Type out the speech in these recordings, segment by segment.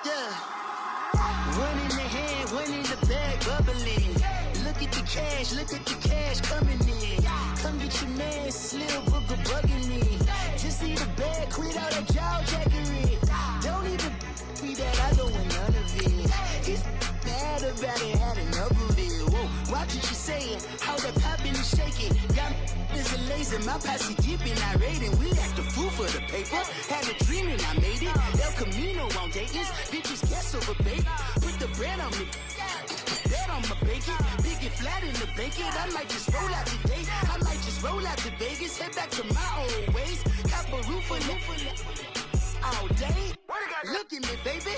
Yeah. One in the hand, one in the bag, bubbling. Look at the cash coming in. Come get your man, Slim Booker bugging me. Just see the bag, quit all that jaw jackery. Don't even be that, I don't want none of it. It's bad about it, had enough of it. Whoa, watch what you saying, how that popping and shaking. Got is a laser, my posse dipping, I raiding. We act the fool for the paper. Had a dream and I made it. El Camino on Dayton's, bitches guess over baby. Put the bread on me. Bet on my bacon, big and flat in the blanket. I might just roll out today. I might just roll out to Vegas, head back to my old ways. Cop a roof for all day. Look at me, baby.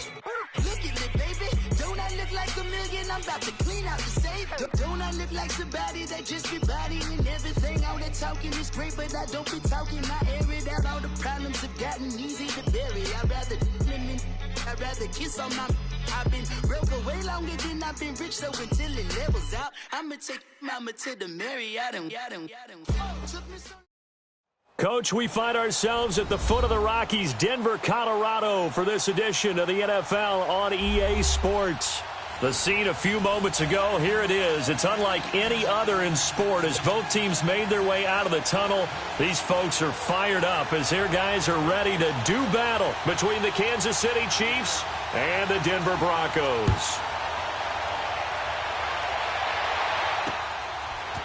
Look at me, baby. Don't I look like a million? I'm about to clean out the safe. Don't I look like somebody that just be bodying everything? All that talking is great, but I don't be talking. I air it out. All the problems have gotten easy to bury. I'd rather kiss on my. I've been broke way longer than I've been rich, so until it levels out, I'ma take mama to the Marriott and Coach, we find ourselves at the foot of the Rockies, Denver, Colorado, for this edition of the NFL on EA Sports. The scene a few moments ago, here it is. It's unlike any other in sport as both teams made their way out of the tunnel. These folks are fired up as their guys are ready to do battle between the Kansas City Chiefs and the Denver Broncos.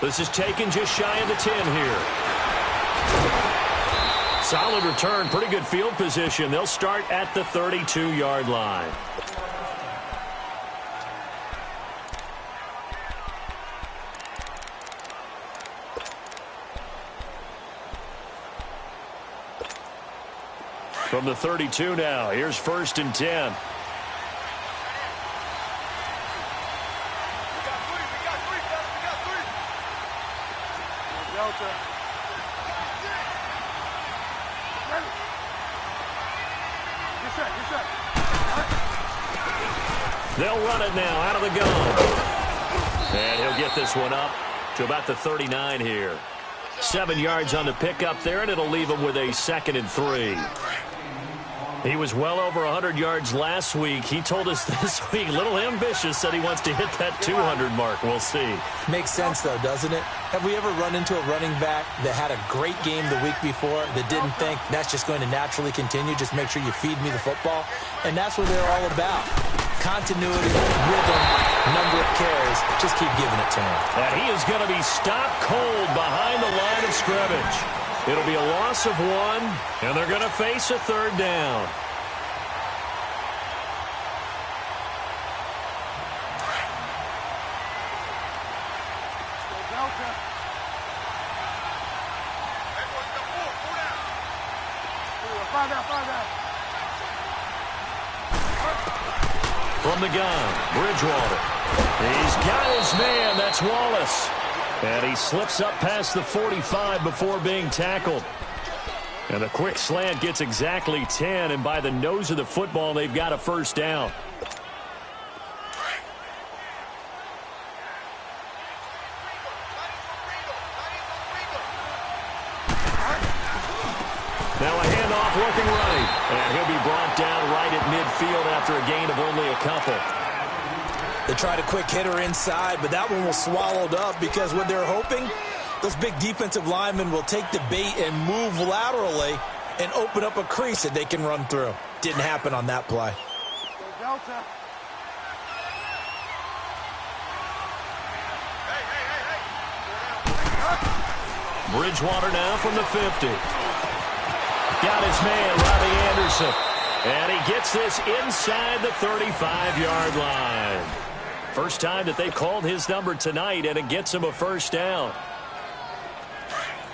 This is taken just shy of the 10 here. Solid return, pretty good field position. They'll start at the 32-yard line. From the 32 now, here's 1st and 10. They'll run it now out of the gun. And he'll get this one up to about the 39 here. 7 yards on the pickup there, and it'll leave him with a 2nd and 3. He was well over 100 yards last week. He told us this week, a little ambitious, said he wants to hit that 200 mark. We'll see. Makes sense, though, doesn't it? Have we ever run into a running back that had a great game the week before that didn't think that's just going to naturally continue? Just make sure you feed me the football. And that's what they're all about. Continuity, rhythm, number of carries. Just keep giving it to him. And he is going to be stopped cold behind the line of scrimmage. It'll be a loss of 1, and they're going to face a 3rd down. From the gun, Bridgewater. He's got his man. That's Wallace. And he slips up past the 45 before being tackled. And a quick slant gets exactly 10, and by the nose of the football, they've got a 1st down. Now a handoff looking right. And he'll be brought down right at midfield after a gain of only a couple. They tried a quick hitter inside, but that one was swallowed up because what they're hoping, those big defensive linemen will take the bait and move laterally and open up a crease that they can run through. Didn't happen on that play. Bridgewater now from the 50. Got his man, Robbie Anderson. And he gets this inside the 35-yard line. First time that they've called his number tonight, and it gets him a 1st down.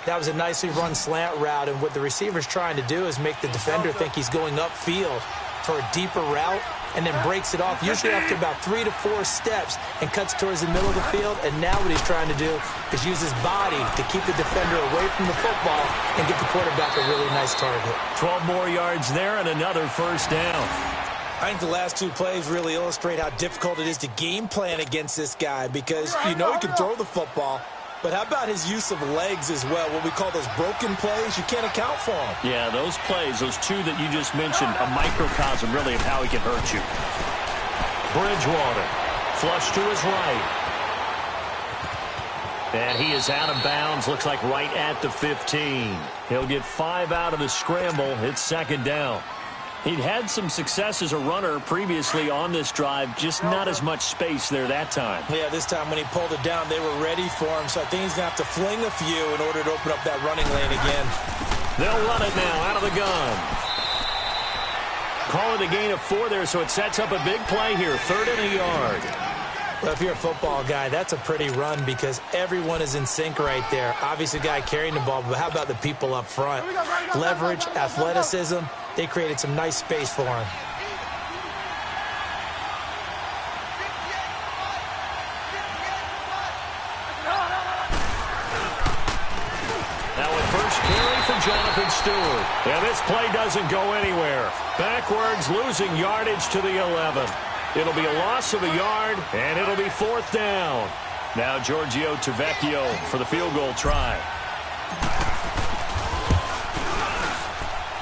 That was a nicely run slant route, and what the receiver's trying to do is make the defender think he's going upfield for a deeper route, and then breaks it off, usually after about 3 to 4 steps, and cuts towards the middle of the field. And now what he's trying to do is use his body to keep the defender away from the football and get the quarterback a really nice target. 12 more yards there and another 1st down. I think the last 2 plays really illustrate how difficult it is to game plan against this guy because you know he can throw the football, But how about his use of legs as well? What we call those broken plays, you can't account for them. Yeah, those plays, those two that you just mentioned, a microcosm really of how he can hurt you. Bridgewater, flush to his right. And he is out of bounds, looks like right at the 15. He'll get 5 out of the scramble. It's second down. He'd had some success as a runner previously on this drive, just not as much space there that time. Yeah, this time when he pulled it down, they were ready for him, so I think he's going to have to fling a few in order to open up that running lane again. They'll run it now out of the gun. Call it a gain of 4 there, so it sets up a big play here, 3rd and a yard. Well, if you're a football guy, that's a pretty run because everyone is in sync right there. Obviously, the guy carrying the ball, but how about the people up front? Leverage, athleticism, they created some nice space for him. Now a first carry for Jonathan Stewart. And this play doesn't go anywhere. Backwards, losing yardage to the 11. It'll be a loss of a yard, and it'll be 4th down. Now Giorgio Tavecchio for the field goal try.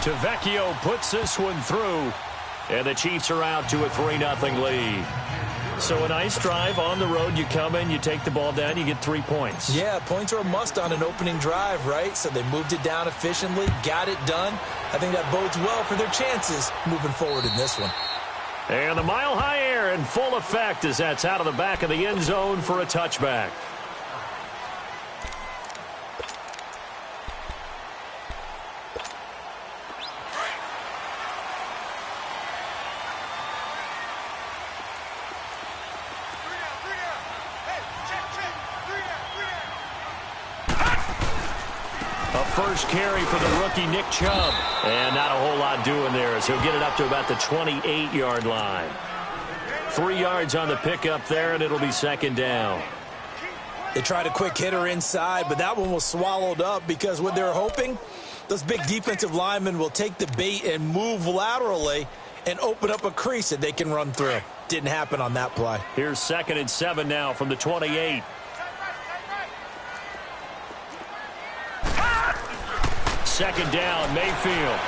Tavecchio puts this one through, and the Chiefs are out to a 3-0 lead. So a nice drive on the road. You come in, you take the ball down, you get 3 points. Yeah, points are a must on an opening drive, right? So they moved it down efficiently, got it done. I think that bodes well for their chances moving forward in this one. And the mile-high air in full effect as that's out of the back of the end zone for a touchback. First carry for the rookie Nick Chubb. And not a whole lot doing there as he'll get it up to about the 28-yard line. 3 yards on the pickup there, and it'll be second down. They tried a quick hitter inside, but that one was swallowed up because what they're hoping, those big defensive linemen will take the bait and move laterally and open up a crease that they can run through. Didn't happen on that play. Here's 2nd and 7 now from the 28. Second down, Mayfield.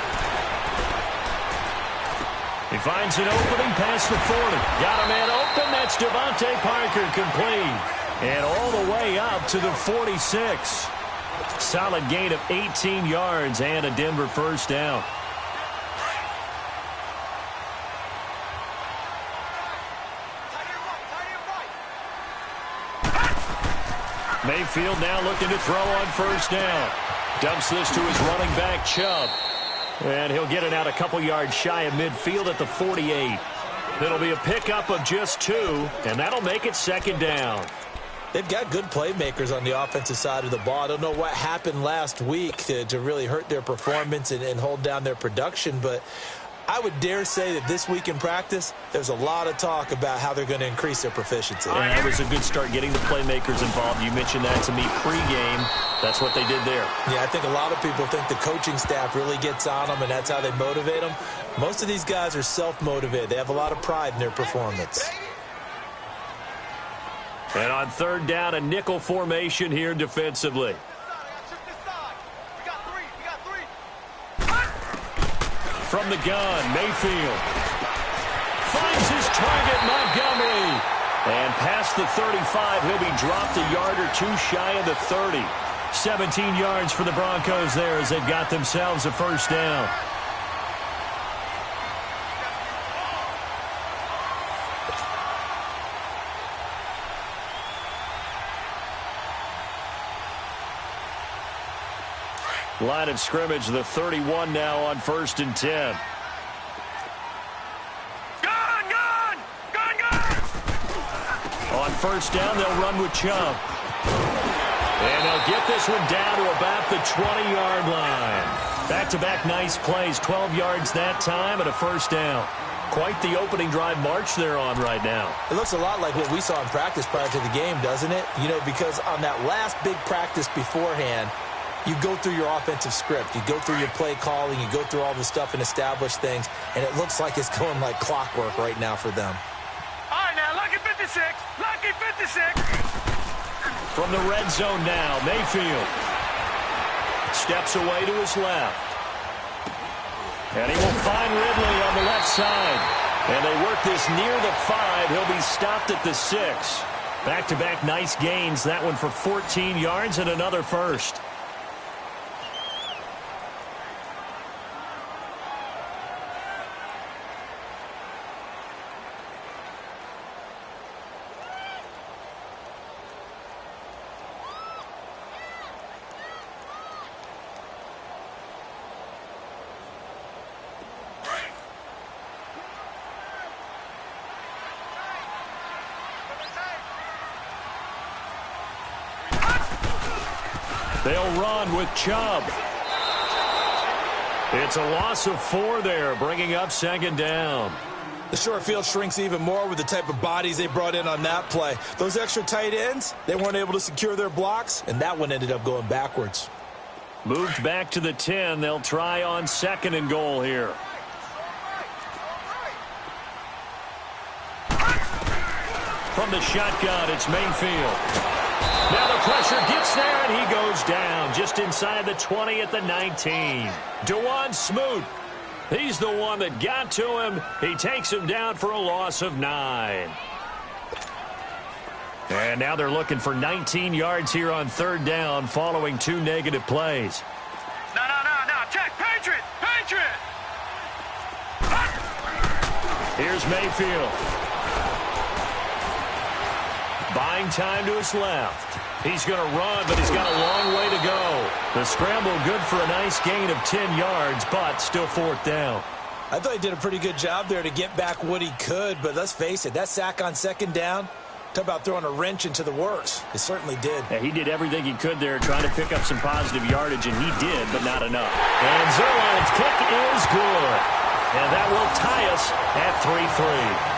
He finds an opening past the 40. Got a man open. That's Devontae Parker complete. And all the way up to the 46. Solid gain of 18 yards and a Denver first down. Mayfield now looking to throw on first down. Dumps this to his running back, Chubb. And he'll get it out a couple yards shy of midfield at the 48. It'll be a pickup of just 2, and that'll make it second down. They've got good playmakers on the offensive side of the ball. I don't know what happened last week to really hurt their performance and hold down their production, but I would dare say that this week in practice, there's a lot of talk about how they're going to increase their proficiency. And that was a good start getting the playmakers involved. You mentioned that to me pregame. That's what they did there. Yeah, I think a lot of people think the coaching staff really gets on them, and that's how they motivate them. Most of these guys are self-motivated. They have a lot of pride in their performance. And on 3rd down, a nickel formation here defensively. From the gun, Mayfield finds his target, Montgomery. And past the 35, he'll be dropped a yard or 2 shy of the 30. 17 yards for the Broncos there as they've got themselves a first down. Line of scrimmage, the 31 now on 1st and 10. On first down, they'll run with Chubb. And they'll get this one down to about the 20-yard line. Back-to-back nice plays, 12 yards that time and a first down. Quite the opening drive march they're on right now. It looks a lot like what we saw in practice prior to the game, doesn't it? You know, because on that last big practice beforehand, you go through your offensive script. You go through your play calling. You go through all the stuff and establish things. And it looks like it's going like clockwork right now for them. All right, now, lucky 56. Lucky 56. From the red zone now, Mayfield steps away to his left. And he will find Ridley on the left side. And they work this near the 5. He'll be stopped at the 6. Back-to-back nice gains. That one for 14 yards and another first. They'll run with Chubb. It's a loss of 4 there, bringing up second down. The short field shrinks even more with the type of bodies they brought in on that play. Those extra tight ends, they weren't able to secure their blocks, and that one ended up going backwards. Moved back to the 10. They'll try on second and goal here. From the shotgun, it's Mayfield. Now the pressure gets there, and he goes down just inside the 20 at the 19. DeJuan Smoot, he's the one that got to him. He takes him down for a loss of 9. And now they're looking for 19 yards here on third down following 2 negative plays. No. Check. Patriot. Here's Mayfield. Buying time to his left. He's going to run, but he's got a long way to go. The scramble good for a nice gain of 10 yards, but still fourth down. I thought he did a pretty good job there to get back what he could, but let's face it, that sack on second down, talk about throwing a wrench into the works. It certainly did. Yeah, he did everything he could there trying to pick up some positive yardage, and he did, but not enough. And Zerline's kick is good. And that will tie us at 3-3.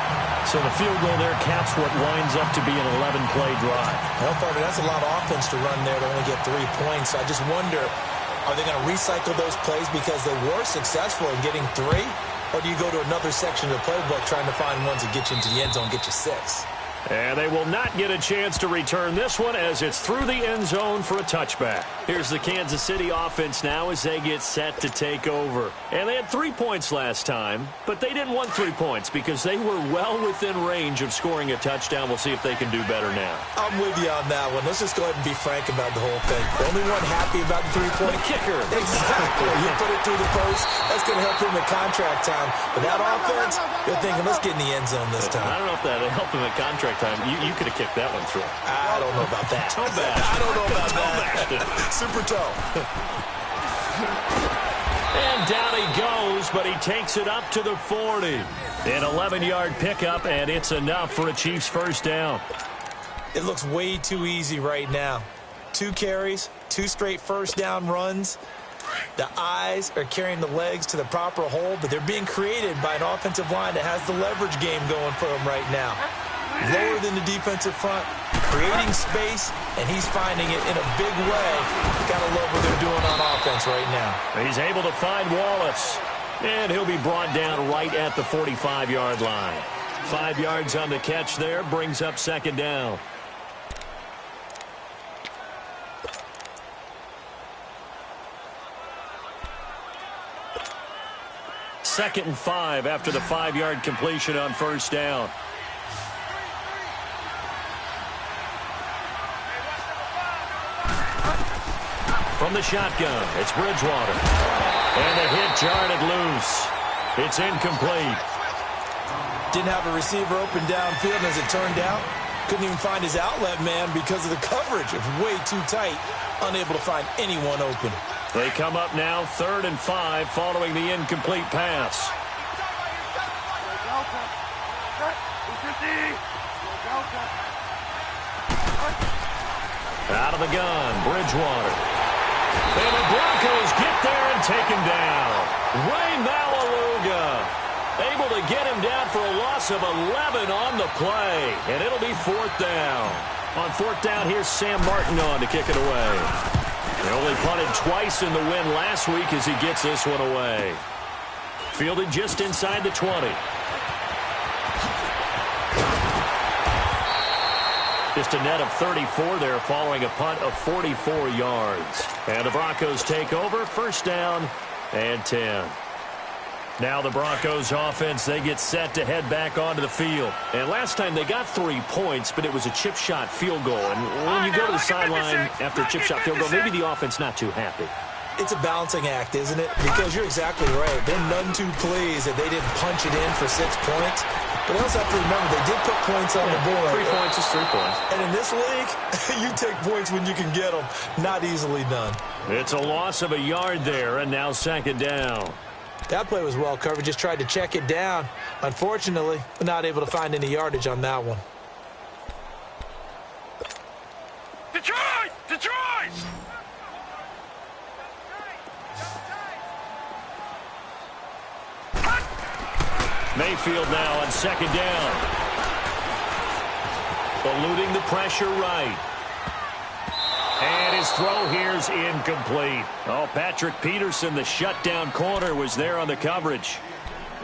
So the field goal there caps what winds up to be an 11-play drive. Well, partner, that's a lot of offense to run there to only get 3 points. So I just wonder, are they going to recycle those plays because they were successful in getting 3? Or do you go to another section of the playbook trying to find ones that get you into the end zone, get you 6? And they will not get a chance to return this one as it's through the end zone for a touchback. Here's the Kansas City offense now as they get set to take over. And they had 3 points last time, but they didn't want 3 points because they were well within range of scoring a touchdown. We'll see if they can do better now. I'm with you on that one. Let's just go ahead and be frank about the whole thing. The only one happy about the 3-point kicker. Exactly. You put it through the post. That's going to help him at contract time. But that offense, they're thinking, let's get in the end zone this time. I don't know if that helped him at contract time. You could have kicked that one through. I don't know about that. Toe bash. I don't know about that. Super toe. And down he goes, but he takes it up to the 40. An 11-yard pickup, and it's enough for a Chiefs first down. It looks way too easy right now. 2 carries, 2 straight first down runs. The eyes are carrying the legs to the proper hole, but they're being created by an offensive line that has the leverage game going for them right now. Lower than the defensive front, creating space, and he's finding it in a big way. Gotta love what they're doing on offense right now. He's able to find Wallace, and he'll be brought down right at the 45-yard line. 5 yards on the catch there, brings up second down. Second and 5 after the 5-yard completion on first down. From the shotgun, it's Bridgewater. And the hit jarred it loose. It's incomplete. Didn't have a receiver open downfield, and as it turned out, couldn't even find his outlet man because of the coverage. It's way too tight, unable to find anyone open. They come up now 3rd and 5 following the incomplete pass. Out of the gun, Bridgewater. And the Broncos get there and take him down. Ray Malaluga able to get him down for a loss of 11 on the play. And it'll be 4th down. On 4th down, here's Sam Martin on to kick it away. They only punted twice in the win last week as he gets this one away. Fielded just inside the 20. Just a net of 34 there following a punt of 44 yards. And the Broncos take over, first down and 10. Now the Broncos offense, they get set to head back onto the field. And last time they got 3 points, but it was a chip shot field goal. And when you go to the sideline after a chip shot field goal, maybe the offense not too happy. It's a balancing act, isn't it? Because you're exactly right. They're none too pleased that they didn't punch it in for 6 points. But they also have to remember they did put points on the board. 3 points is 3 points. And in this league, you take points when you can get them. Not easily done. It's a loss of a yard there, and now second down. That play was well covered. Just tried to check it down. Unfortunately, not able to find any yardage on that one. Detroit! Detroit! Mayfield now on second down. Eluding the pressure right. And his throw here's incomplete. Oh, Patrick Peterson, the shutdown corner, was there on the coverage.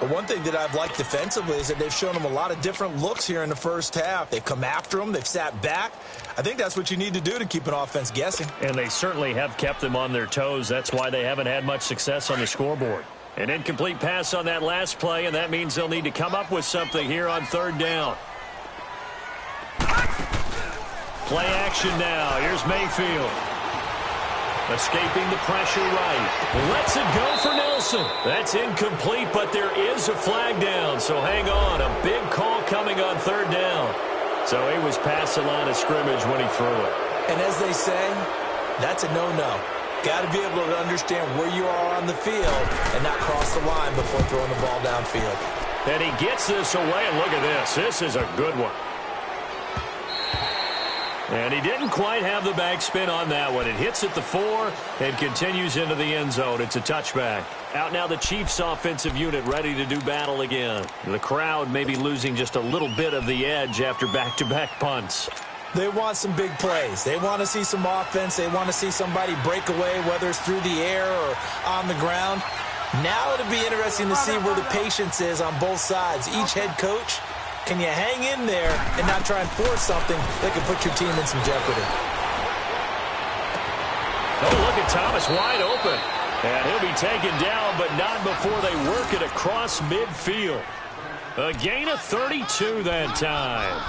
But one thing that I've liked defensively is that they've shown him a lot of different looks here in the first half. They've come after him. They've sat back. I think that's what you need to do to keep an offense guessing. And they certainly have kept them on their toes. That's why they haven't had much success on the scoreboard. An incomplete pass on that last play, and that means they'll need to come up with something here on third down. Play action now. Here's Mayfield. Escaping the pressure right. Lets it go for Nelson. That's incomplete, but there is a flag down, so hang on. A big call coming on third down. So he was past the line of scrimmage when he threw it. And as they say, that's a no-no. Got to be able to understand where you are on the field and not cross the line before throwing the ball downfield. And he gets this away, and look at this. This is a good one. And he didn't quite have the backspin on that one. It hits at the 4 and continues into the end zone. It's a touchback. Out now the Chiefs offensive unit ready to do battle again. The crowd may be losing just a little bit of the edge after back-to-back punts. They want some big plays. They want to see some offense. They want to see somebody break away, whether it's through the air or on the ground. Now it'll be interesting to see where the patience is on both sides. Each head coach, can you hang in there and not try and force something that can put your team in some jeopardy? Oh, look at Thomas wide open. And he'll be taken down, but not before they work it across midfield. A gain of 32 that time.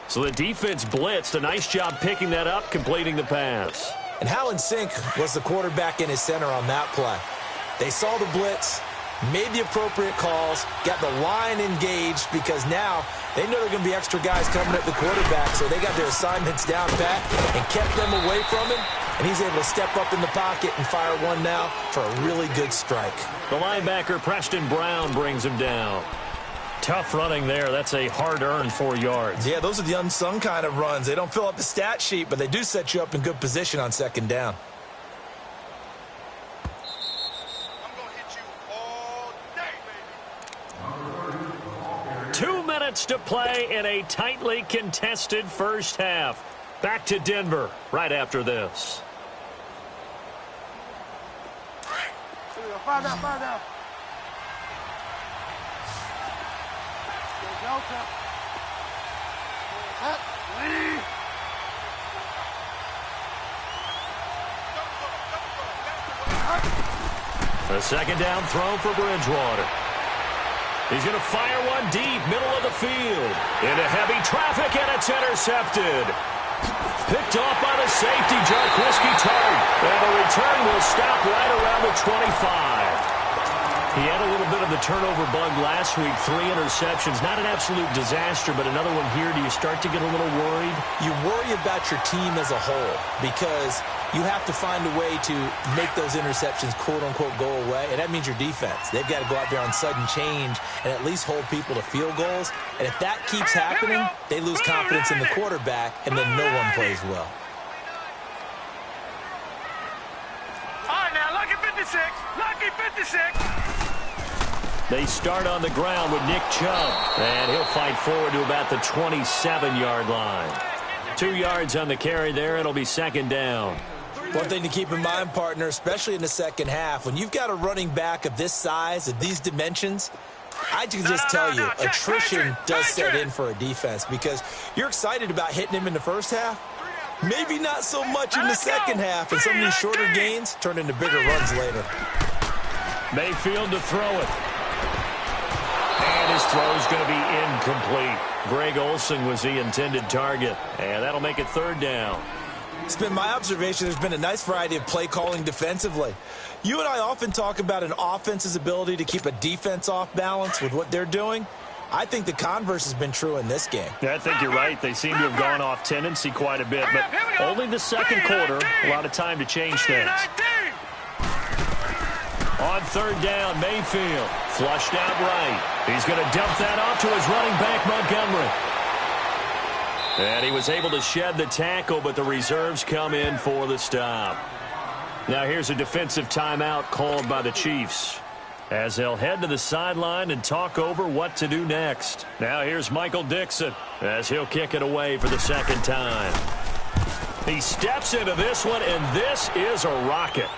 So the defense blitzed. A nice job picking that up, completing the pass. And how in sync was the quarterback in his center on that play? They saw the blitz, made the appropriate calls, got the line engaged because now they know there are going to be extra guys coming at the quarterback, so they got their assignments down pat and kept them away from him, and he's able to step up in the pocket and fire one now for a really good strike. The linebacker, Preston Brown, brings him down. Tough running there. That's a hard-earned 4 yards. Yeah, those are the unsung kind of runs. They don't fill up the stat sheet, but they do set you up in good position on second down. I'm going to hit you all day, baby. 2 minutes to play in a tightly contested first half. Back to Denver right after this. Find out. A second down throw for Bridgewater. He's going to fire one deep, middle of the field. Into heavy traffic, and it's intercepted. Picked off by the safety, Jarquiski Tart. And the return will stop right around the 25. He had a little bit of the turnover bug last week, 3 interceptions. Not an absolute disaster, but another one here. Do you start to get a little worried? You worry about your team as a whole because you have to find a way to make those interceptions, quote-unquote, go away, and that means your defense. They've got to go out there on sudden change and at least hold people to field goals. And if that keeps happening, they lose confidence in the quarterback, and then no one plays well. All right, now, lucky 56. Lucky 56. They start on the ground with Nick Chubb, and he'll fight forward to about the 27-yard line. 2 yards on the carry there. It'll be second down. One thing to keep in mind, partner, especially in the second half, when you've got a running back of this size, of these dimensions, I can just tell you, attrition does set in for a defense because you're excited about hitting him in the first half. Maybe not so much in the second half, and some of these shorter gains turn into bigger runs later. Mayfield to throw it. And his throw is going to be incomplete. Greg Olsen was the intended target, and that'll make it third down. It's been my observation there's been a nice variety of play calling defensively. You and I often talk about an offense's ability to keep a defense off balance with what they're doing. I think the converse has been true in this game. Yeah, I think you're right. They seem to have gone off tendency quite a bit, but only the second quarter, a lot of time to change things. On third down, Mayfield flushed out right. He's going to dump that off to his running back, Montgomery. And he was able to shed the tackle, but the reserves come in for the stop. Now here's a defensive timeout called by the Chiefs, as they'll head to the sideline and talk over what to do next. Now here's Michael Dixon as he'll kick it away for the second time. He steps into this one, and this is a rocket.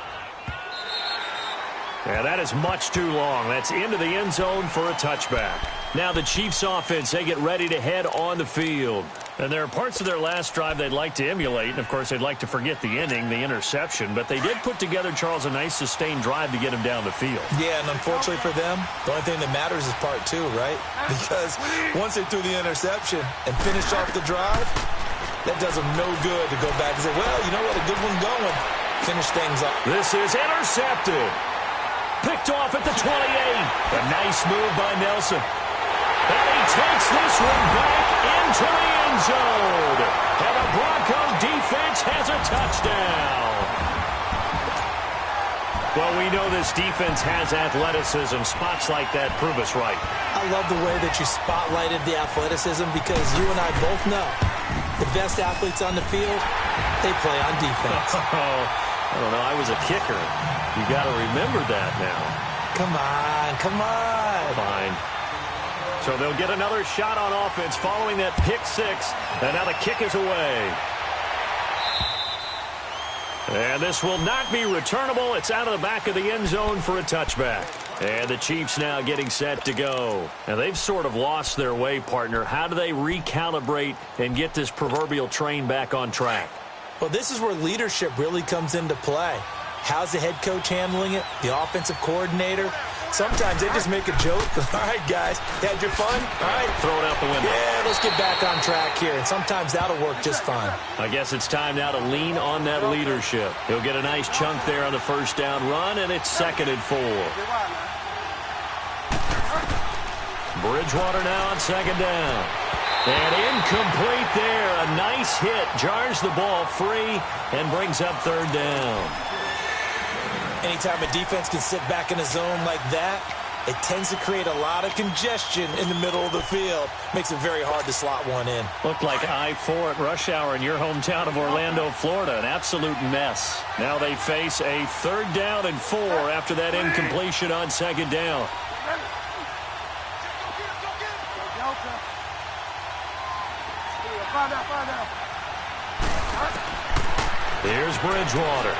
Yeah, that is much too long. That's into the end zone for a touchback. Now the Chiefs offense, they get ready to head on the field. And there are parts of their last drive they'd like to emulate. And, of course, they'd like to forget the inning, the interception. But they did put together, Charles, a nice sustained drive to get him down the field. Yeah, and unfortunately for them, the only thing that matters is part two, right? Because once they threw the interception and finished off the drive, that does them no good to go back and say, well, you know what, a good one going. Finish things up. This is intercepted. Picked off at the 28. A nice move by Nelson. And he takes this one back into the end zone. And the Bronco defense has a touchdown. Well, we know this defense has athleticism. Spots like that prove us right. I love the way that you spotlighted the athleticism because you and I both know the best athletes on the field, they play on defense. I don't know. I was a kicker. You got to remember that now. Come on, come on. Fine. So they'll get another shot on offense following that pick six. And now the kick is away. And this will not be returnable. It's out of the back of the end zone for a touchback. And the Chiefs now getting set to go. And they've sort of lost their way, partner. How do they recalibrate and get this proverbial train back on track? Well, this is where leadership really comes into play. How's the head coach handling it? The offensive coordinator? Sometimes they just make a joke. All right, guys, had your fun? All right. Throw it out the window. Yeah, let's get back on track here. And sometimes that'll work just fine. I guess it's time now to lean on that leadership. He'll get a nice chunk there on the first down run, and it's 2nd and 4. Bridgewater now on 2nd down. And incomplete there. A nice hit. Jars the ball free and brings up 3rd down. Anytime a defense can sit back in a zone like that, it tends to create a lot of congestion in the middle of the field. Makes it very hard to slot one in. Looked like I-4 at rush hour in your hometown of Orlando, Florida. An absolute mess. Now they face a 3rd down and 4 after that incompletion on 2nd down. Here's Bridgewater.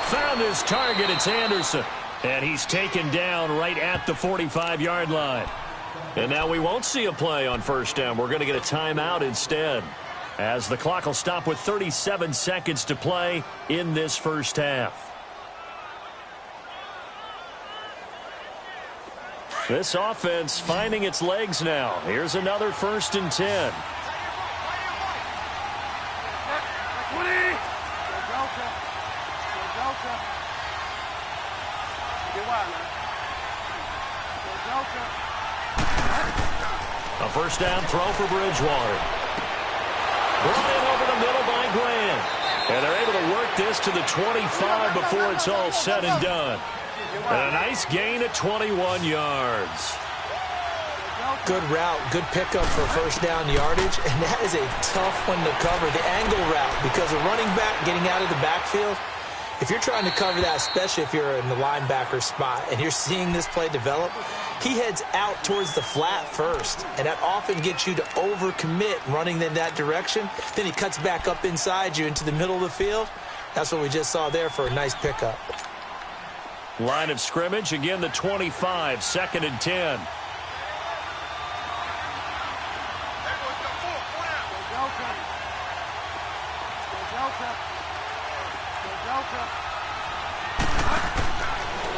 Found his target. It's Anderson. And he's taken down right at the 45-yard line. And now we won't see a play on 1st down. We're going to get a timeout instead, as the clock will stop with 37 seconds to play in this first half. This offense finding its legs now. Here's another 1st and 10. A 1st down throw for Bridgewater. Brought in over the middle by Grant. And they're able to work this to the 25 before it's all said and done. And a nice gain at 21 yards. Good route, good pickup for 1st down yardage, and that is a tough one to cover, the angle route, because a running back getting out of the backfield, if you're trying to cover that, especially if you're in the linebacker spot and you're seeing this play develop, he heads out towards the flat first, and that often gets you to overcommit running in that direction. Then he cuts back up inside you into the middle of the field. That's what we just saw there for a nice pickup. Line of scrimmage, again the 25, 2nd and 10.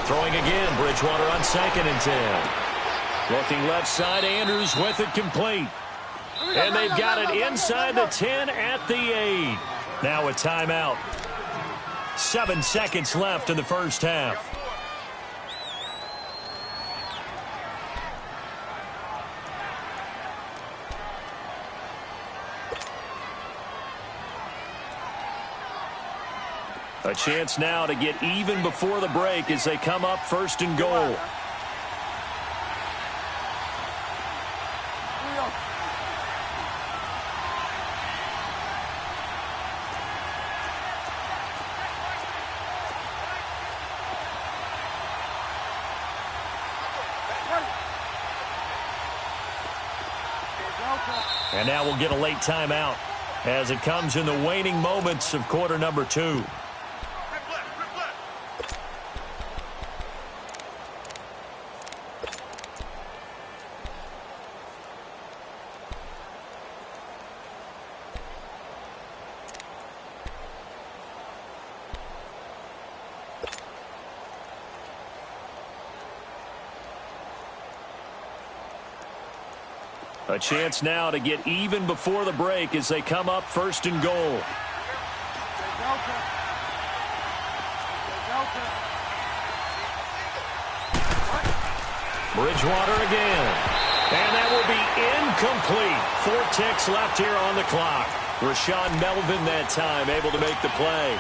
Throwing again, Bridgewater on 2nd and 10. Looking left side, Andrews with it complete. And they've got it inside the 10 at the 8. Now a timeout. 7 seconds left in the first half. A chance now to get even before the break as they come up 1st and goal. And now we'll get a late timeout as it comes in the waning moments of quarter number 2. A chance now to get even before the break as they come up 1st and goal. Bridgewater again. And that will be incomplete. 4 ticks left here on the clock. Rashawn Melvin that time able to make the play.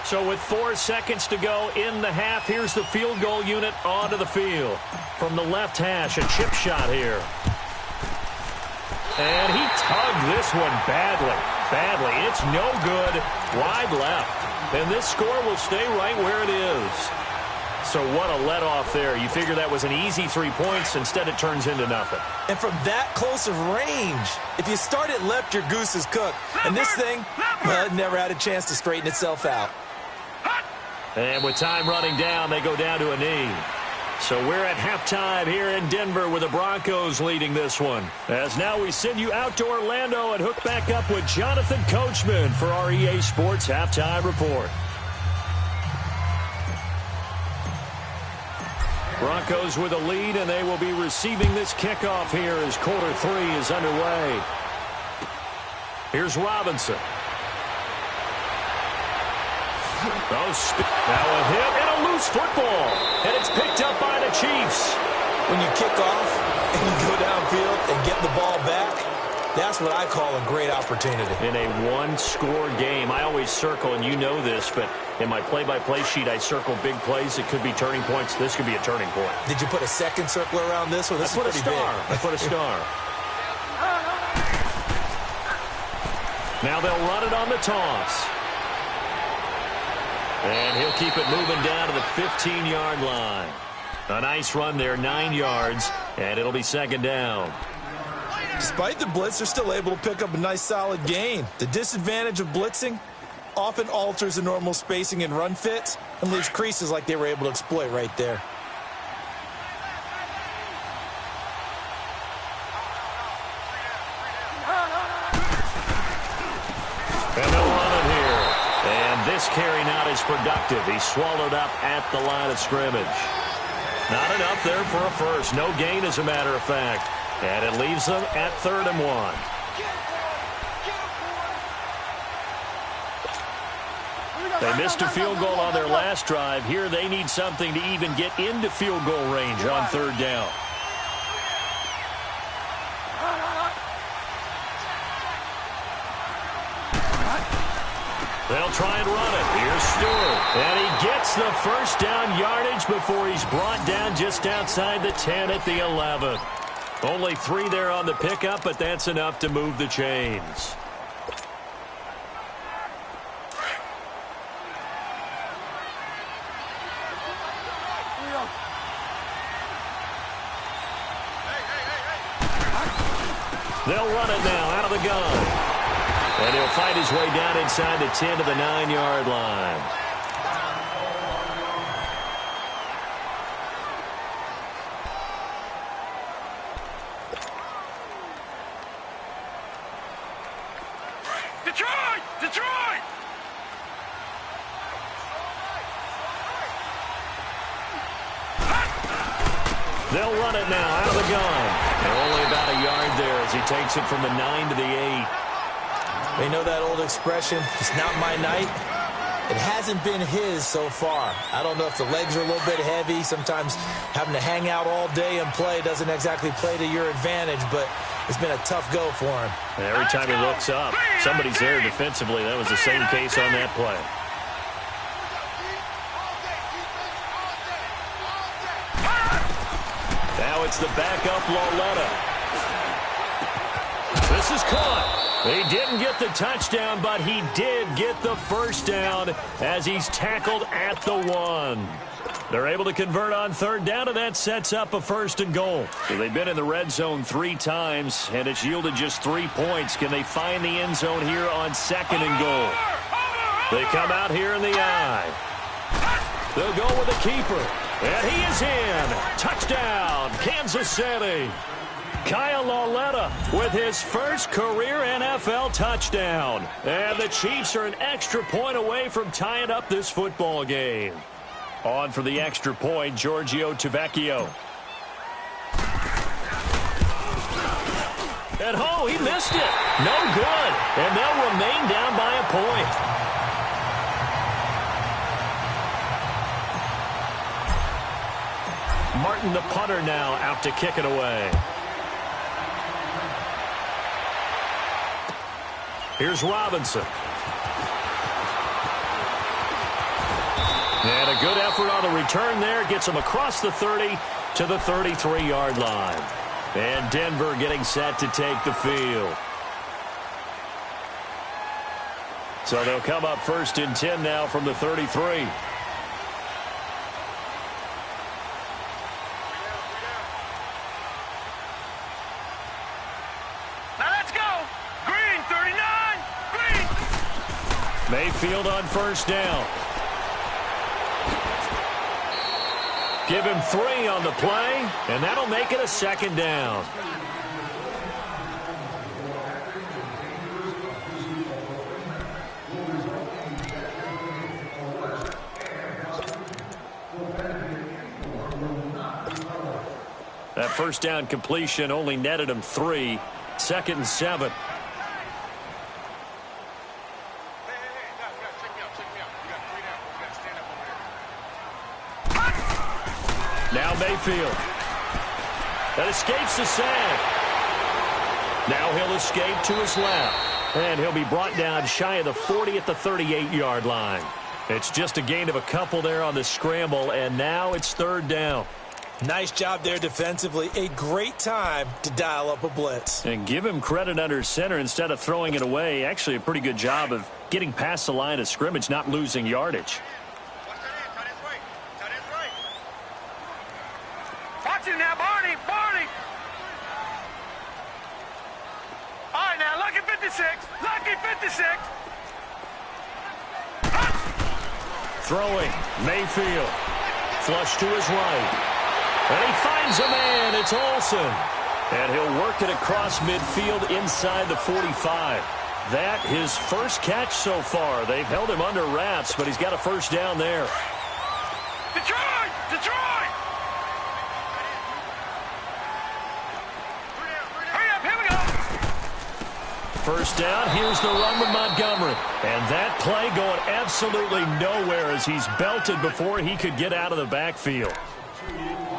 So with 4 seconds to go in the half, here's the field goal unit onto the field. From the left hash, a chip shot here. And he tugged this one badly. It's no good. Wide left. And this score will stay right where it is. So what a let-off there. You figure that was an easy 3 points. Instead, it turns into nothing. And from that close of range, if you start it left, your goose is cooked. And this thing, well, it never had a chance to straighten itself out. And with time running down, they go down to a knee. So we're at halftime here in Denver with the Broncos leading this one. As now we send you out to Orlando and hook back up with Jonathan Coachman for our EA Sports Halftime Report. Broncos with a lead, and they will be receiving this kickoff here as quarter 3 is underway. Here's Robinson. Now a hit and a loose football. And it's picked up by the Chiefs. When you kick off and you go downfield and get the ball back, that's what I call a great opportunity. In a one-score game, I always circle, and you know this, but in my play-by-play sheet, I circle big plays. It could be turning points. This could be a turning point. Did you put a second circle around this one? This is pretty big. I put a star. Now they'll run it on the toss. And he'll keep it moving down to the 15-yard line. A nice run there, 9 yards, and it'll be 2nd down. Despite the blitz, they're still able to pick up a nice solid gain. The disadvantage of blitzing often alters the normal spacing and run fits and leaves creases like they were able to exploit right there. And they'll run it here. And this carry not as productive. He's swallowed up at the line of scrimmage. Not enough there for a first. No gain, as a matter of fact. And it leaves them at 3rd and 1. They missed a field goal on their last drive. Here they need something to even get into field goal range on 3rd down. They'll try and run it. Here's Stewart. And he gets the first down yardage before he's brought down just outside the 10 at the 11. Only 3 there on the pickup, but that's enough to move the chains. They'll run it now out of the gun. And he'll fight his way down inside the 10 to the 9-yard line. Detroit! Detroit! They'll run it now out of the gun. And only about a yard there as he takes it from the 9 to the 8. They know that old expression, it's not my night. It hasn't been his so far. I don't know if the legs are a little bit heavy. Sometimes having to hang out all day and play doesn't exactly play to your advantage, but it's been a tough go for him. And every time he looks up, somebody's there defensively. That was the same case on that play. Now it's the backup Lauletta. This is caught. He didn't get the touchdown, but he did get the first down as he's tackled at the 1. They're able to convert on third down, and that sets up a 1st and goal. So they've been in the red zone 3 times, and it's yielded just 3 points. Can they find the end zone here on 2nd and goal? They come out here in the eye. They'll go with the keeper, and he is in. Touchdown, Kansas City. Kyle Lauletta with his first career NFL touchdown. And the Chiefs are an extra point away from tying up this football game. On for the extra point, Giorgio Tavecchio. And oh, he missed it. No good. And they'll remain down by a point. Martin, the punter, now out to kick it away. Here's Robinson. And a good effort on the return there. Gets him across the 30 to the 33-yard line. And Denver getting set to take the field. So they'll come up 1st and 10 now from the 33. Mayfield on 1st down. Give him 3 on the play, and that'll make it a 2nd down. That 1st down completion only netted him 3. 2nd and 7. Now Mayfield. That escapes the sack. Now he'll escape to his left. And he'll be brought down shy of the 40 at the 38-yard line. It's just a gain of a couple there on the scramble, and now it's 3rd down. Nice job there defensively. A great time to dial up a blitz. And give him credit under center instead of throwing it away. Actually, a pretty good job of getting past the line of scrimmage, not losing yardage. Watch it now, Barney. Barney. All right, now, lucky 56. Lucky 56. Throwing, Mayfield. Flush to his right. And he finds a man. It's Olsen. And he'll work it across midfield inside the 45. That his first catch so far. They've held him under wraps, but he's got a 1st down there. Detroit! Detroit! Hurry up, here we go! 1st down, here's the run with Montgomery. And that play going absolutely nowhere as he's belted before he could get out of the backfield.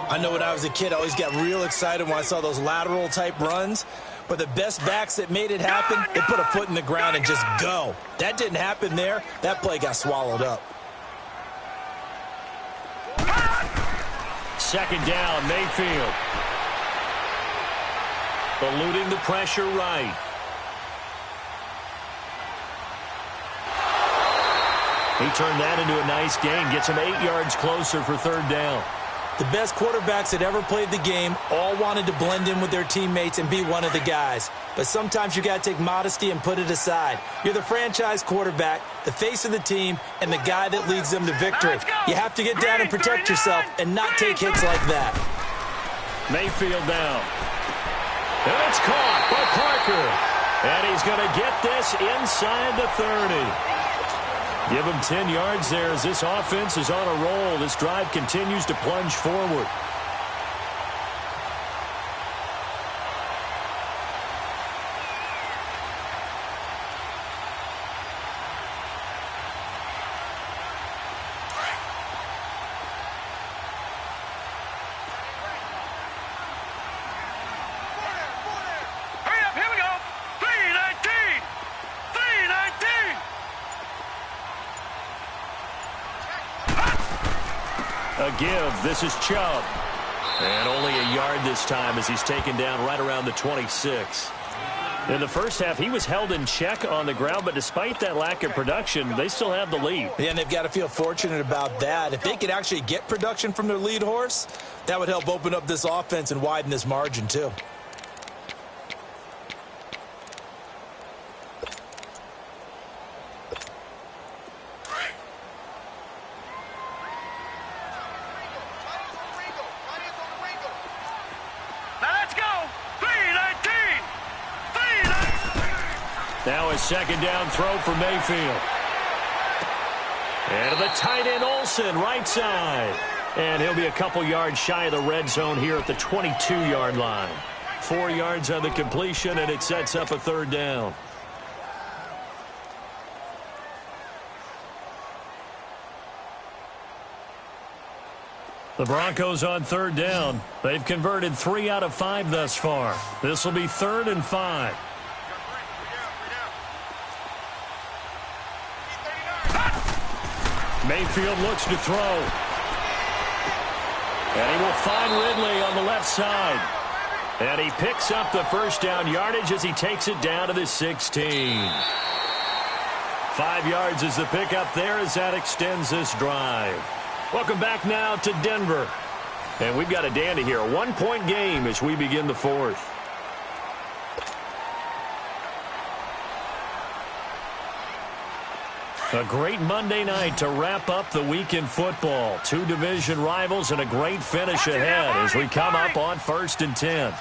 I know when I was a kid, I always got real excited when I saw those lateral-type runs. But the best backs that made it happen, they put a foot in the ground and just go. That didn't happen there. That play got swallowed up. 2nd down, Mayfield. Eluding the pressure right. He turned that into a nice gain. Gets him 8 yards closer for 3rd down. The best quarterbacks that ever played the game all wanted to blend in with their teammates and be one of the guys. But sometimes you got to take modesty and put it aside. You're the franchise quarterback, the face of the team, and the guy that leads them to victory. You have to get down and protect yourself and not take hits like that. Mayfield down. And it's caught by Parker. And he's going to get this inside the 30. Give him 10 yards there as this offense is on a roll. This drive continues to plunge forward. A give. This is Chubb. And only a yard this time as he's taken down right around the 26. In the first half, he was held in check on the ground, but despite that lack of production, they still have the lead. Yeah, and they've got to feel fortunate about that. If they could actually get production from their lead horse, that would help open up this offense and widen this margin, too. Now a second down throw for Mayfield. And to the tight end Olsen, right side. And he'll be a couple yards shy of the red zone here at the 22-yard line. 4 yards on the completion, and it sets up a third down. The Broncos on third down. They've converted 3 out of 5 thus far. This will be 3rd and 5. Mayfield looks to throw. And he will find Ridley on the left side. And he picks up the first down yardage as he takes it down to the 16. 5 yards is the pickup there as that extends this drive. Welcome back now to Denver. And we've got a dandy here. A 1-point game as we begin the 4th. A great Monday night to wrap up the week in football. 2 division rivals and a great finish ahead as we come up on 1st and 10.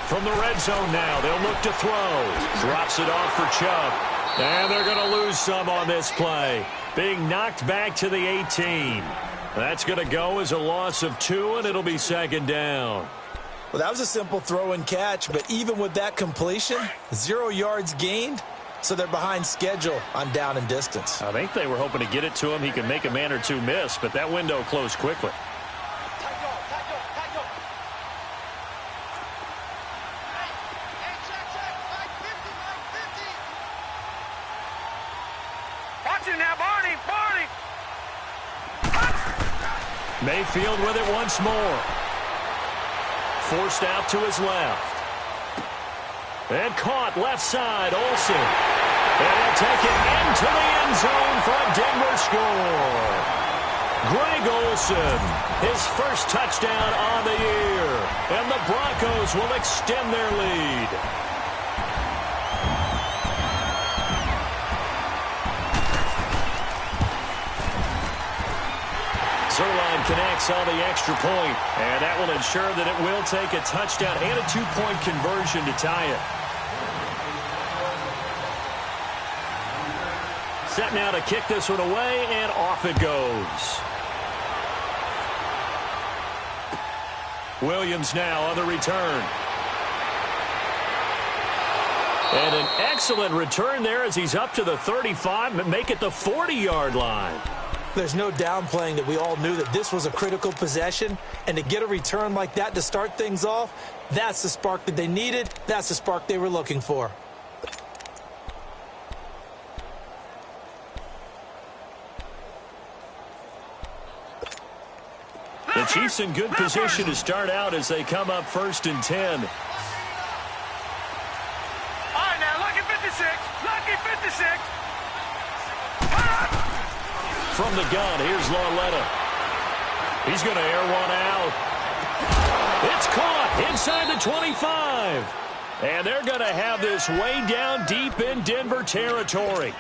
From the red zone now, they'll look to throw. Drops it off for Chubb. And they're going to lose some on this play. Being knocked back to the 18. That's going to go as a loss of 2, and it'll be 2nd down. Well, that was a simple throw and catch, but even with that completion, 0 yards gained, so they're behind schedule on down and distance. I think they were hoping to get it to him. He could make a man or two miss, but that window closed quickly. Watch him now, Barney! Mayfield with it once more. Forced out to his left. And caught left side, Olsen. And he'll take it into the end zone for a Denver score. Greg Olsen, his first touchdown on the year. And the Broncos will extend their lead. Zerline connects on the extra point, and that will ensure that it will take a touchdown and a 2-point conversion to tie it. Set now to kick this one away, and off it goes. Williams now on the return. And an excellent return there as he's up to the 35, but make it the 40-yard line. There's no downplaying that we all knew that this was a critical possession, and to get a return like that to start things off, that's the spark that they needed. That's the spark they were looking for. The Chiefs in good position to start out as they come up 1st and 10. All right, now, lucky 56. Lucky 56. from the gun. Here's Lauletta. He's going to air one out. It's caught inside the 25. And they're going to have this way down deep in Denver territory.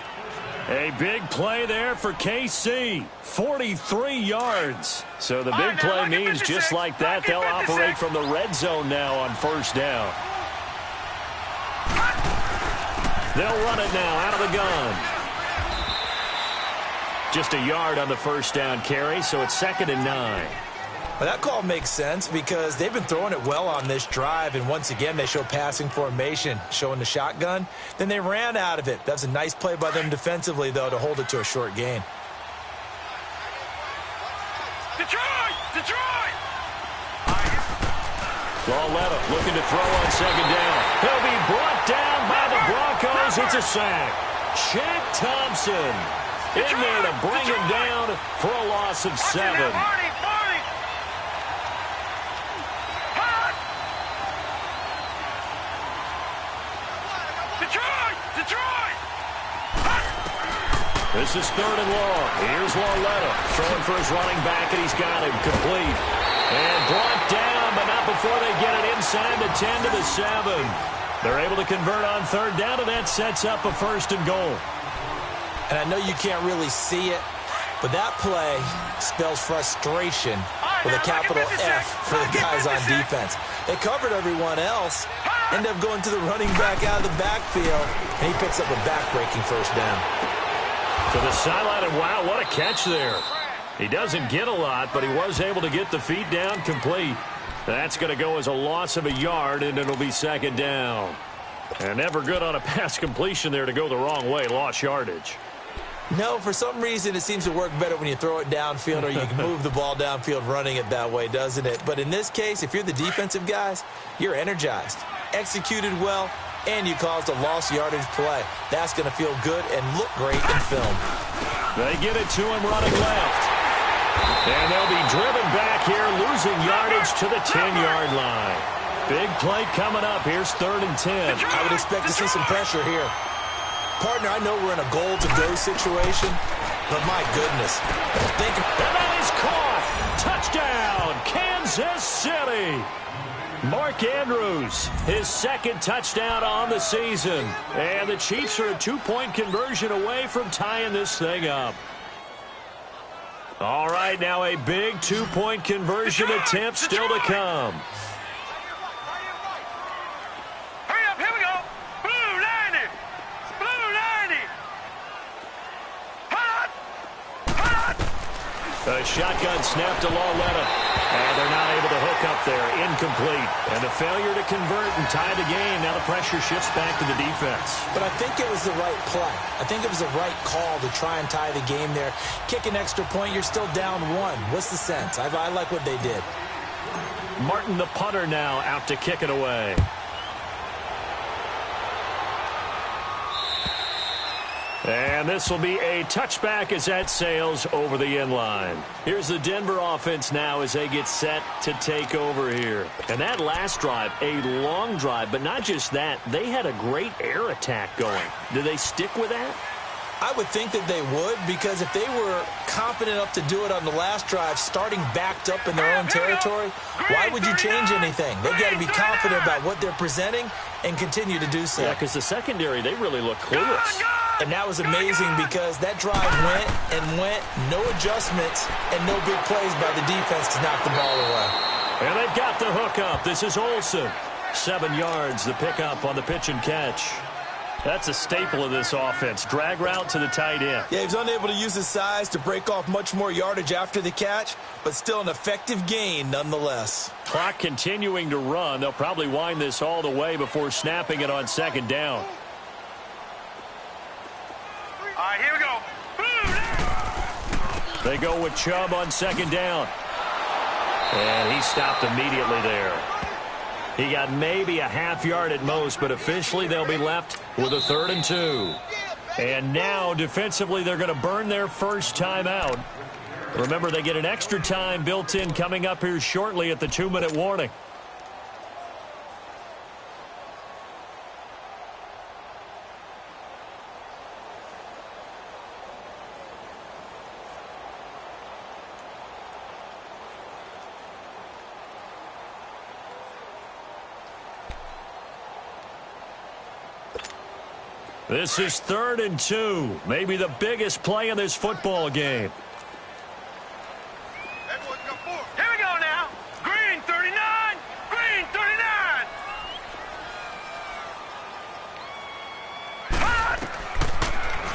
A big play there for KC. 43 yards. So the big play means just like that, they'll operate from the red zone now on first down. They'll run it now out of the gun. Just a yard on the first down carry, so it's 2nd and 9. Well, that call makes sense because they've been throwing it well on this drive, and once again they show passing formation, showing the shotgun. Then they ran out of it. That's a nice play by them defensively, though, to hold it to a short gain. Detroit! Detroit! Lauletta looking to throw on 2nd down. He'll be brought down by the Broncos. It's a sack. Shaq Thompson in there to bring him down for a loss of 7. This is 3rd and long. Here's Lauletta throwing for his running back, and he's got him complete. And brought down, but not before they get it inside the 10 to the 7. They're able to convert on 3rd down, and that sets up a 1st and goal. And I know you can't really see it, but that play spells frustration with a capital F for the guys on defense. They covered everyone else, end up going to the running back out of the backfield, and he picks up a back-breaking 1st down. To the sideline, and wow, what a catch there. He doesn't get a lot, but he was able to get the feet down complete. That's going to go as a loss of a yard, and it'll be 2nd down. And never good on a pass completion there to go the wrong way. Lost yardage. No, for some reason it seems to work better when you throw it downfield or you can move the ball downfield running it that way, doesn't it? But in this case, if you're the defensive guys, you're energized, executed well, and you caused a lost yardage play. That's going to feel good and look great in film. They get it to him running left. And they'll be driven back here, losing yardage to the 10-yard line. Big play coming up. Here's 3rd and 10. I would expect to see some pressure here. Partner, I know we're in a goal-to-go situation, but my goodness. And that is caught. Touchdown, Kansas City. Mark Andrews, his 2nd touchdown on the season. And the Chiefs are a 2-point conversion away from tying this thing up. All right, now a big 2-point conversion attempt still to come. Hurry up, here we go. Blue 90. Blue 90. Hot. A shotgun snap to Lauletta. And they're not able to hook up there. Incomplete. And the failure to convert and tie the game. Now the pressure shifts back to the defense. But I think it was the right play. I think it was the right call to try and tie the game there. Kick an extra point, you're still down 1. What's the sense? I like what they did. Martin, the punter, now out to kick it away. And this will be a touchback as that sails over the end line. Here's the Denver offense now as they get set to take over here. And that last drive, a long drive, but not just that. They had a great air attack going. Do they stick with that? I would think that they would, because if they were confident enough to do it on the last drive, starting backed up in their own territory, why would you change anything? They've got to be confident about what they're presenting and continue to do so. Yeah, because the secondary, they really look clueless. And that was amazing because that drive went and went, no adjustments, and no big plays by the defense to knock the ball away. And they've got the hookup. This is Olsen. 7 yards, the pickup on the pitch and catch. That's a staple of this offense. Drag route to the tight end. Yeah, he was unable to use his size to break off much more yardage after the catch, but still an effective gain nonetheless. Clock continuing to run. They'll probably wind this all the way before snapping it on 2nd down. All right, here we go. They go with Chubb on 2nd down. And he stopped immediately there. He got maybe a half yard at most, but officially they'll be left with a 3rd and 2. And now defensively they're going to burn their first time out. Remember, they get an extra time built in coming up here shortly at the 2-minute warning. This is 3rd and 2, maybe the biggest play in this football game. Here we go now. Green 39. Green 39.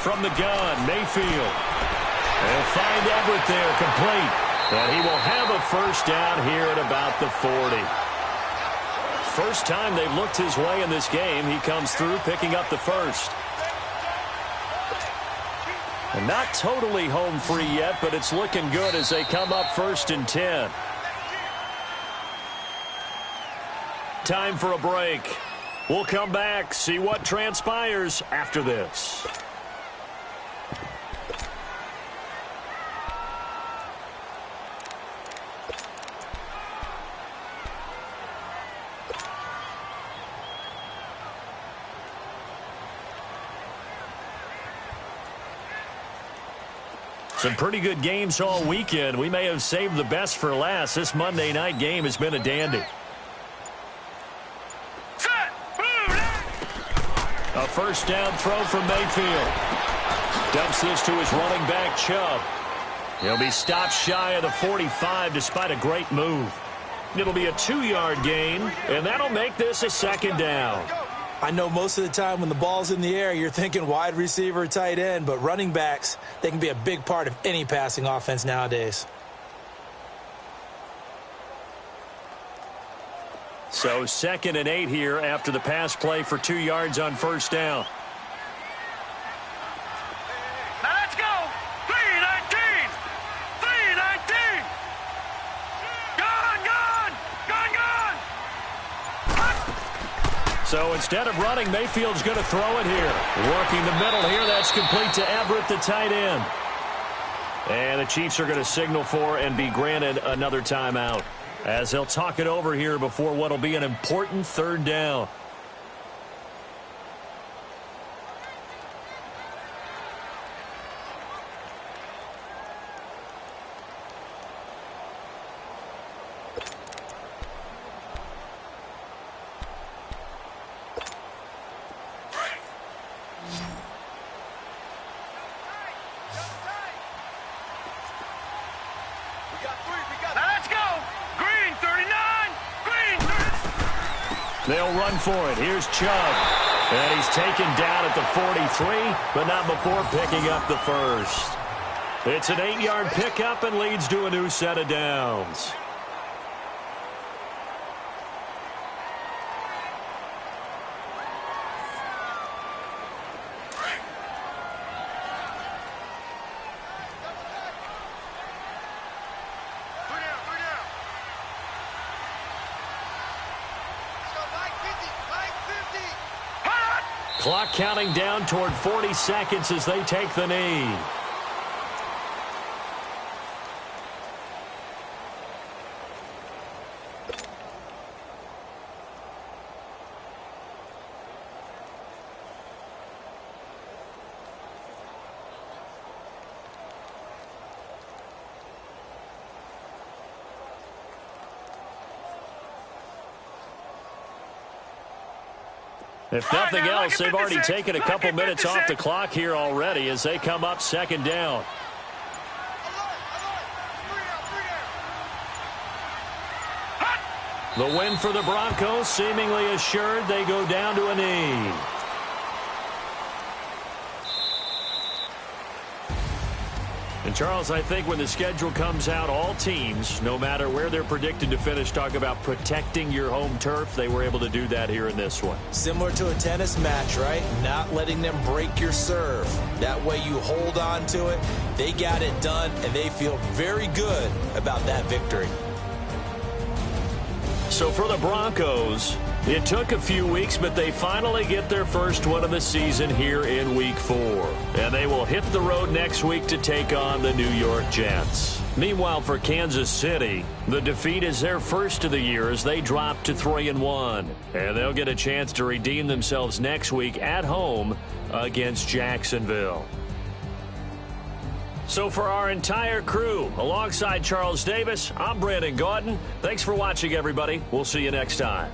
From the gun, Mayfield. They'll find Everett there, complete. And he will have a first down here at about the 40. First time they've looked his way in this game, he comes through picking up the first. And not totally home free yet, but it's looking good as they come up 1st and 10. Time for a break. We'll come back, see what transpires after this. Some pretty good games all weekend. We may have saved the best for last. This Monday night game has been a dandy. A first down throw from Mayfield. Dumps this to his running back, Chubb. He'll be stopped shy of the 45 despite a great move. It'll be a 2-yard gain, and that'll make this a 2nd down. I know most of the time when the ball's in the air, you're thinking wide receiver, tight end, but running backs, they can be a big part of any passing offense nowadays. So 2nd and 8 here after the pass play for 2 yards on first down. Now let's go. 319. 319. Gone, gone. Gone, gone. So instead of running, Mayfield's going to throw it here. Working the middle here. That's complete to Everett, the tight end. And the Chiefs are going to signal for and be granted another timeout, as they'll talk it over here before what will be an important 3rd down. They'll run for it. Here's Chubb. And he's taken down at the 43, but not before picking up the first. It's an 8-yard pickup and leads to a new set of downs. Clock counting down toward 40 seconds as they take the knee. If nothing else, they've already taken a couple minutes off the clock here already as they come up 2nd down. The win for the Broncos seemingly assured. They go down to a knee. And, Charles, I think when the schedule comes out, all teams, no matter where they're predicted to finish, talk about protecting your home turf. They were able to do that here in this one. Similar to a tennis match, right? Not letting them break your serve. That way you hold on to it. They got it done, and they feel very good about that victory. So for the Broncos, it took a few weeks, but they finally get their first win of the season here in Week 4. And they will hit the road next week to take on the New York Jets. Meanwhile, for Kansas City, the defeat is their first of the year as they drop to 3-1. And they'll get a chance to redeem themselves next week at home against Jacksonville. So for our entire crew, alongside Charles Davis, I'm Brandon Gaudin. Thanks for watching, everybody. We'll see you next time.